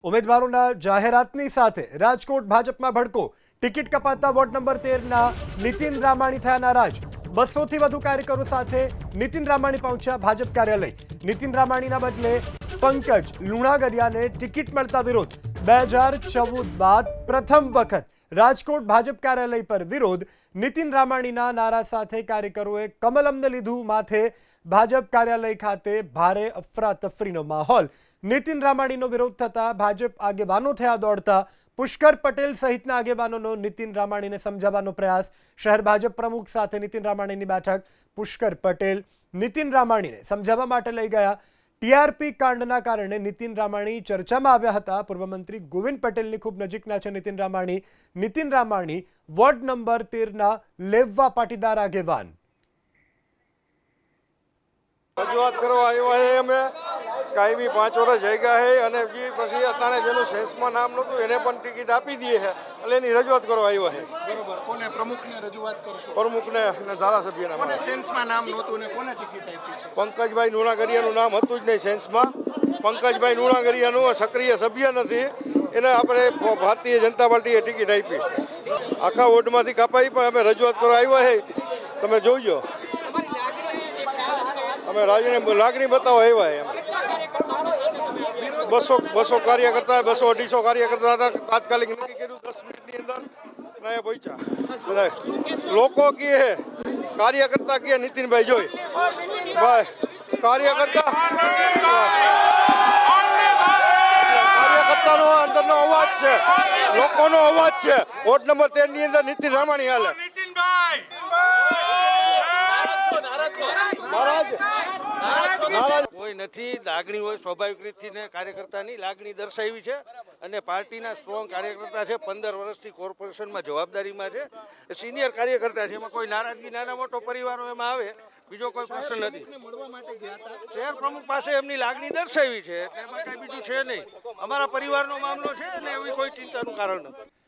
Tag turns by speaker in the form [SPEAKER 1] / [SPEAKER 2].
[SPEAKER 1] ઉમેદવારોના જાહેરાતની સાથે રાજકોટ ભાજપમાં ભડકો ટિકિટ કપાતા વોર્ડ નંબર 13ના નીતિન રામાણી થયા નારાજ 200થી વધુ કાર્યકરો સાથે નીતિન રામાણી પહોંચ્યા ભાજપ કાર્યાલય નીતિન રામાણીના બદલે પંકજ લુણાગરિયાને ટિકિટ મળતા વિરોધ 2014 બાદ પ્રથમ વખત રાજકોટ ભાજપ કાર્યાલય પર વિરોધ નીતિન રામાણીના નારા સાથે કાર્યકરોએ કમલમને લીધું માથે ભાજપ કાર્યાલય ખાતે ભારે અફરાતફરીનો માહોલ નીતિન રામાણીનો વિરોધ થતા ભાજપ આગેવાનો થયા દોડતા પુષ્કર પટેલ સહિતના આગેવાનોનો નીતિન રામાણીને સમજાવવાનો પ્રયાસ શહેર ભાજપ પ્રમુખ સાથે નીતિન રામાણીની બેઠક પુષ્કર પટેલ નીતિન રામાણીને સમજાવવા માટે લઈ ગયા ટીઆરપી કાંડના કારણે નીતિન રામાણી ચર્ચામાં આવ્યા હતા પૂર્વ મંત્રી ગોવિંદ પટેલની ખૂબ નજીકના છે નીતિન રામાણી વોર્ડ નંબર 13ના લેવવા પાટીદાર આગેવાન
[SPEAKER 2] રજૂઆત કરવા આવ્યા છે અમે કાયમી 5 વર્ષ જઈ ગયા છે અને જે પછી અત્યારે જેનું સેન્સમાં નામ નહોતું એને પણ ટિકિટ આપી દઈએ છે એટલે એની રજૂઆત કરવા આવ્યા છે
[SPEAKER 3] બરોબર કોને પ્રમુખને રજૂઆત કરશો
[SPEAKER 2] પ્રમુખને અને ધારાસભ્યના
[SPEAKER 3] કોને સેન્સમાં નામ નહોતું ને કોને ટિકિટ આપી છે
[SPEAKER 2] પંકજભાઈ લુણાગરિયાનું નામ હતું જ નહીં સેન્સમાં પંકજભાઈ લુણાગરિયાનું સક્રિય સભ્ય નથી એને આપણે ભારતીય જનતા પાર્ટીએ ટિકિટ આપી આખા વોર્ડમાંથી કપાઈ પણ અમે રજૂઆત કરવા આવ્યા છે તમે જોઈજો અમે લાગણી બતાવવા આવ્યા છે 200 કાર્યકર્તા 200-250 કાર્યકર્તા હતા તાત્કાલિક નક્કી કર્યું 10 મિનિટની અંદર નયા પહોંચ્યા લોકો કહે કાર્યકર્તા કહે નીતિનભાઈ જોઈ ભાઈ કાર્યકર્તાનો અંદરનો અવાજ છે લોકોનો અવાજ છે વોર્ડ નંબર 13 ની અંદર નીતિન રામાણી હાલે
[SPEAKER 4] કોઈ નથી લાગણી હોય સ્વાભાવિક રીતથી ને કાર્યકર્તાની લાગણી દર્શાવી છે અને પાર્ટીના સ્ટ્રોંગ કાર્યકર્તા છે 15 વર્ષથી કોર્પોરેશનમાં જવાબદારીમાં છે સિનિયર કાર્યકર્તા છે એમાં કોઈ નારાજગી નાના મોટો પરિવારો એમાં આવે બીજો કોઈ પ્રશ્ન નથી શહેર પ્રમુખ પાસે એમની લાગણી દર્શાવી છે એમાં કાંઈ બીજું છે નહીં અમારા પરિવારનો મામલો છે અને એવી કોઈ ચિંતાનું કારણ નથી